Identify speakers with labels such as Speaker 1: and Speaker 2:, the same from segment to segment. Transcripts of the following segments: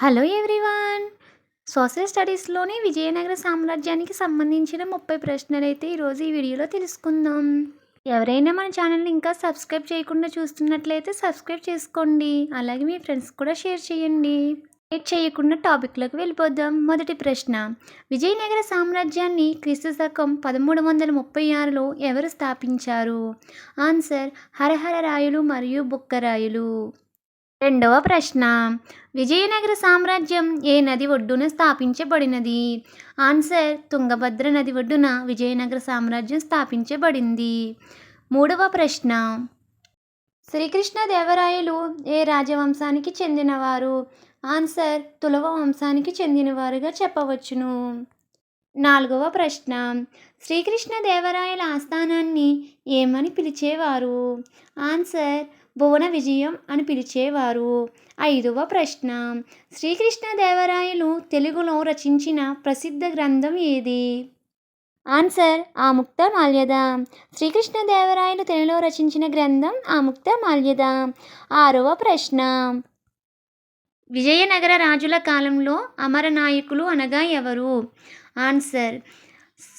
Speaker 1: Hello everyone. Social స్టడీస్‌లోని Vijayanagara సామ్రాజ్యానికి సంబంధించిన 30 ప్రశ్నలైతే ఈరోజు ఈ వీడియోలో తెలుసుకుందాం. ఎవరైనా మన ఛానల్‌ని ఇంకా సబ్స్క్రైబ్ చేయకుండా చూస్తున్నట్లయితే సబ్స్క్రైబ్ చేసుకోండి. అలాగే మీ ఫ్రెండ్స్‌కి కూడా షేర్ చేయండి. లేట్ చేయకుండా టాపిక్‌లోకి వెళ్ళిపోదాం. మొదటి ప్రశ్న. విజయనగర సామ్రాజ్యాన్ని క్రీస్తు శకం 1336లో ఎవరు స్థాపించారు? ఆన్సర్ హరహర రాయలు మరియు బుక్కరాయలు. రెండవ ప్రశ్న. విజయనగర సామ్రాజ్యం ఏ నది ఒడ్డున స్థాపించబడినది? ఆన్సర్ తుంగభద్ర నది ఒడ్డున విజయనగర సామ్రాజ్యం స్థాపించబడింది. మూడవ ప్రశ్న. శ్రీకృష్ణదేవరాయలు ఏ రాజవంశానికి చెందినవారు? ఆన్సర్ తులవ వంశానికి చెందినవారుగా చెప్పవచ్చును. నాలుగవ ప్రశ్న. శ్రీకృష్ణదేవరాయల ఆస్థానాన్ని ఏమని పిలిచేవారు? ఆన్సర్ భువన విజయం అని పిలిచేవారు. ఐదవ ప్రశ్న. శ్రీకృష్ణదేవరాయలు తెలుగులో రచించిన ప్రసిద్ధ గ్రంథం ఏది? ఆన్సర్ ఆముక్తమాల్యద. శ్రీకృష్ణదేవరాయలు తెలుగులో రచించిన గ్రంథం ఆముక్తమాల్యద. ఆరవ ప్రశ్న. విజయనగర రాజుల కాలంలో అమరనాయకులు అనగా ఎవరు? ఆన్సర్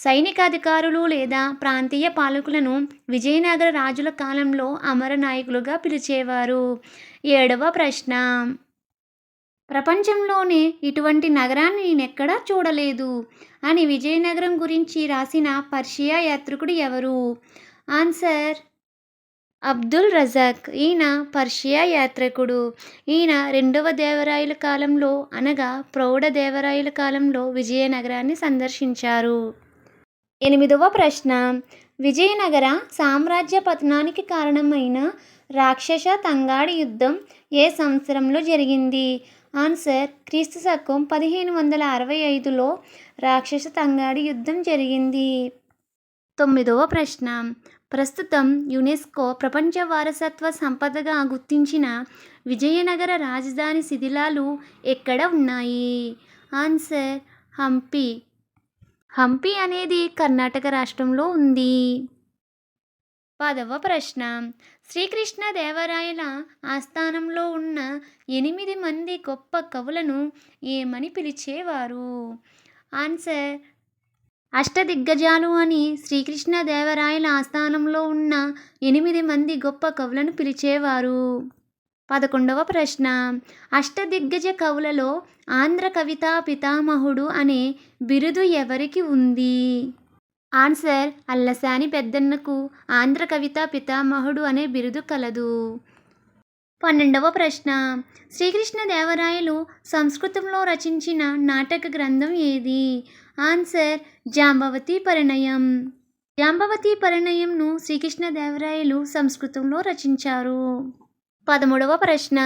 Speaker 1: సైనికాధికారులు లేదా ప్రాంతీయ పాలకులను విజయనగర రాజుల కాలంలో అమరనాయకులుగా పిలిచేవారు. ఏడవ ప్రశ్న. ప్రపంచంలోనే ఇటువంటి నగరాన్ని నేనెక్కడా చూడలేదు అని విజయనగరం గురించి రాసిన పర్షియా యాత్రికుడు ఎవరు? ఆన్సర్ అబ్దుల్ రజాక్. ఈయన పర్షియా యాత్రికుడు. ఈయన రెండవ దేవరాయల కాలంలో అనగా ప్రౌఢ దేవరాయల కాలంలో విజయనగరాన్ని సందర్శించారు. ఎనిమిదవ ప్రశ్న. విజయనగర సామ్రాజ్య పతనానికి కారణమైన రాక్షస తంగాడి యుద్ధం ఏ సంవత్సరంలో జరిగింది? ఆన్సర్ క్రీస్తు శకం 1565లో రాక్షస తంగాడి యుద్ధం జరిగింది. తొమ్మిదవ ప్రశ్న. ప్రస్తుతం యునెస్కో ప్రపంచ వారసత్వ సంపదగా గుర్తించిన విజయనగర రాజధాని శిథిలాలు ఎక్కడ ఉన్నాయి? ఆన్సర్ హంపి. హంపి అనేది కర్ణాటక రాష్ట్రంలో ఉంది. పదవ ప్రశ్న. శ్రీకృష్ణదేవరాయల ఆస్థానంలో ఉన్న 8 మంది గొప్ప కవులను ఏమని పిలిచేవారు? ఆన్సర్ అష్టదిగ్గజాలు అని శ్రీకృష్ణదేవరాయల ఆస్థానంలో ఉన్న 8 మంది గొప్ప కవులను పిలిచేవారు. 11వ ప్రశ్న. అష్టదిగ్గజ కవులలో ఆంధ్ర కవితా పితామహుడు అనే బిరుదు ఎవరికి ఉంది? ఆన్సర్ అల్లసాని పెద్దన్నకు ఆంధ్ర కవితా పితామహుడు అనే బిరుదు కలదు. 12వ ప్రశ్న. శ్రీకృష్ణదేవరాయలు సంస్కృతంలో రచించిన నాటక గ్రంథం ఏది? ఆన్సర్ జాంబవతి పరిణయం. జాంబవతి పరిణయంను శ్రీకృష్ణదేవరాయలు సంస్కృతంలో రచించారు. 13వ ప్రశ్న.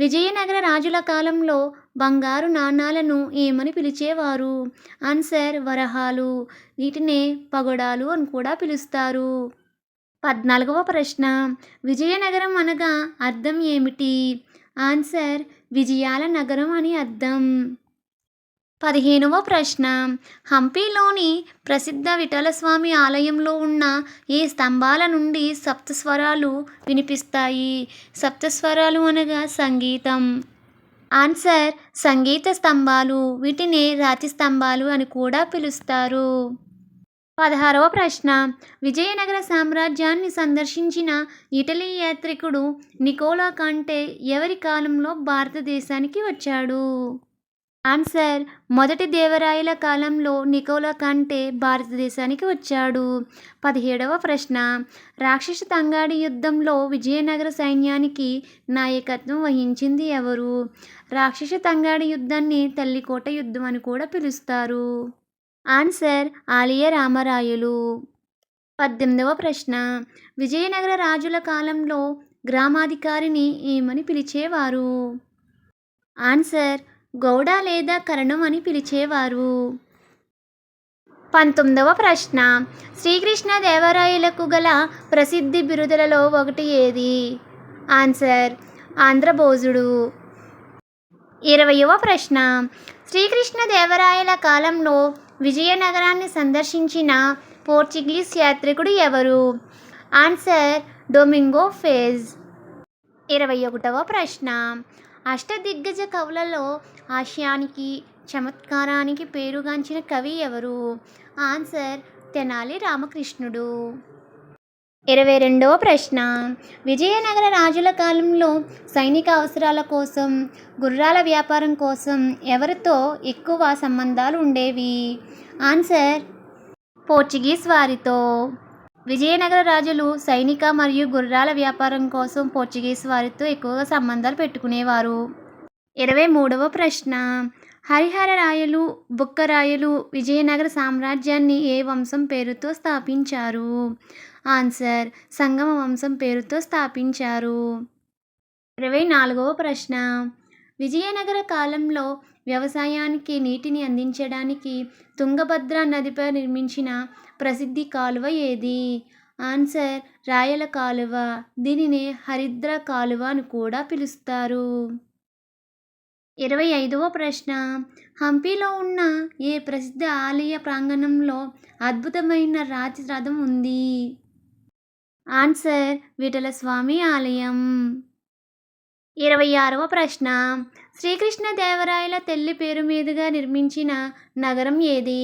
Speaker 1: విజయనగర రాజుల కాలంలో బంగారు నాణాలను ఏమని పిలిచేవారు? ఆన్సర్ వరహాలు. వీటినే పగడాలు అని కూడా పిలుస్తారు. 14వ ప్రశ్న. విజయనగరం అనగా అర్థం ఏమిటి? ఆన్సర్ విజయాల నగరం అని అర్థం. 15వ ప్రశ్న. హంపిలోని ప్రసిద్ధ విఠలస్వామి ఆలయంలో ఉన్న ఈ స్తంభాల నుండి సప్తస్వరాలు వినిపిస్తాయి? సప్తస్వరాలు అనగా సంగీతం. ఆన్సర్ సంగీత స్తంభాలు. వీటిని రాతి స్తంభాలు అని కూడా పిలుస్తారు. 16వ ప్రశ్న. విజయనగర సామ్రాజ్యాన్ని సందర్శించిన ఇటలీ యాత్రికుడు నికోలా కాంటే ఎవరి కాలంలో భారతదేశానికి వచ్చాడు? ఆన్సర్ మొదటి దేవరాయల కాలంలో నికోలా కాంటే భారతదేశానికి వచ్చాడు. 17వ ప్రశ్న. రాక్షస తంగాడి యుద్ధంలో విజయనగర సైన్యానికి నాయకత్వం వహించింది ఎవరు? రాక్షస తంగాడి యుద్ధాన్ని తల్లికోట యుద్ధం అని కూడా పిలుస్తారు. ఆన్సర్ ఆలియ రామరాయలు. 18వ ప్రశ్న. విజయనగర రాజుల కాలంలో గ్రామాధికారిని ఏమని పిలిచేవారు? ఆన్సర్ గౌడ లేదా కరణం అని పిలిచేవారు. 19వ ప్రశ్న. శ్రీకృష్ణదేవరాయలకు గల ప్రసిద్ధి బిరుదులలో ఒకటి ఏది? ఆన్సర్ ఆంధ్రభోజుడు. 20వ ప్రశ్న. శ్రీకృష్ణదేవరాయల కాలంలో విజయనగరాన్ని సందర్శించిన పోర్చుగీస్ యాత్రికుడు ఎవరు? Answer Domingo phase. 21వ ప్రశ్న. అష్టదిగ్గజ కవులలో హాస్యానికి చమత్కారానికి పేరుగాంచిన కవి ఎవరు? ఆన్సర్ తెనాలి రామకృష్ణుడు. 22వ ప్రశ్న, విజయనగర రాజుల కాలంలో సైనిక అవసరాల కోసం, గుర్రాల వ్యాపారం కోసం ఎవరితో ఎక్కువ సంబంధాలు ఉండేవి? ఆన్సర్ పోర్చుగీస్ వారితో. విజయనగర రాజులు సైనిక మరియు గుర్రాల వ్యాపారం కోసం పోర్చుగీస్ వారితో ఎక్కువగా సంబంధాలు పెట్టుకునేవారు. 23వ ప్రశ్న, హరిహర రాయలు, బుక్కరాయలు విజయనగర సామ్రాజ్యాన్ని ఏ వంశం పేరుతో స్థాపించారు? ఆన్సర్ సంగమ వంశం పేరుతో స్థాపించారు. 24వ ప్రశ్న, విజయనగర కాలంలో వ్యవసాయానికి నీటిని అందించడానికి తుంగభద్ర నదిపై నిర్మించిన ప్రసిద్ధి కాలువ ఏది? ఆన్సర్ రాయల కాలువ. దీనిని హరిద్ర కాలువ అని కూడా పిలుస్తారు. 25వ ప్రశ్న, హంపీలో ఉన్న ఏ ప్రసిద్ధ ఆలయ ప్రాంగణంలో అద్భుతమైన రాతి రథం ఉంది? ఆన్సర్ విఠలస్వామి ఆలయం. 26వ ప్రశ్న, శ్రీకృష్ణదేవరాయల తల్లి పేరు మీదుగా నిర్మించిన నగరం ఏది?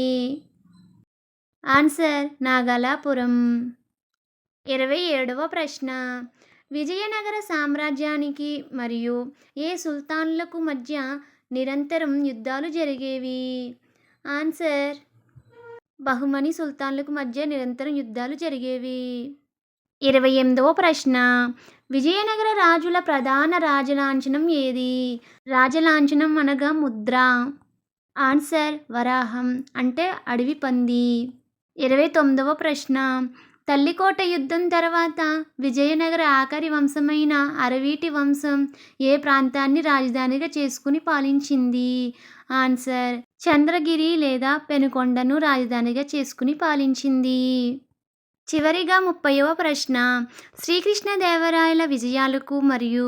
Speaker 1: ఆన్సర్ నాగలాపురం. 27వ ప్రశ్న, విజయనగర సామ్రాజ్యానికి మరియు ఏ సుల్తాన్లకు మధ్య నిరంతరం యుద్ధాలు జరిగేవి? ఆన్సర్ బహుమని సుల్తాన్లకు మధ్య నిరంతరం యుద్ధాలు జరిగేవి. 28వ ప్రశ్న, విజయనగర రాజుల ప్రధాన రాజలాంఛనం ఏది? రాజలాంఛనం అనగా ముద్ర. ఆన్సర్ వరాహం అంటే అడవి పంది. 29వ ప్రశ్న, తల్లికోట యుద్ధం తర్వాత విజయనగర ఆఖరి వంశమైన అరవీటి వంశం ఏ ప్రాంతాన్ని రాజధానిగా చేసుకుని పాలించింది? ఆన్సర్ చంద్రగిరి లేదా పెనుకొండను రాజధానిగా చేసుకుని పాలించింది. చివరిగా 30వ ప్రశ్న, శ్రీకృష్ణదేవరాయల విజయాలకు మరియు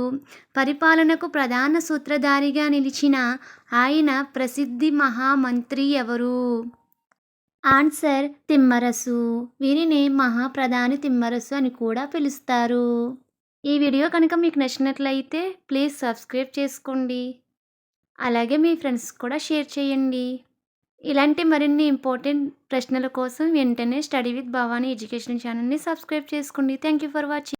Speaker 1: పరిపాలనకు ప్రధాన సూత్రధారిగా నిలిచిన ఆయన ప్రసిద్ధి మహామంత్రి ఎవరు? ఆన్సర్ తిమ్మరసు. వీరిని మహాప్రధాని తిమ్మరసు అని కూడా పిలుస్తారు. ఈ వీడియో కనుక మీకు నచ్చినట్లయితే ప్లీజ్ సబ్స్క్రైబ్ చేసుకోండి. అలాగే మీ ఫ్రెండ్స్ కూడా షేర్ చేయండి. ఇలాంటి మరిన్ని ఇంపార్టెంట్ ప్రశ్నల కోసం వెంటనే స్టడీ విత్ భవానీ ఎడ్యుకేషన్ ఛానల్ని సబ్స్క్రైబ్ చేసుకోండి. Thank you for watching.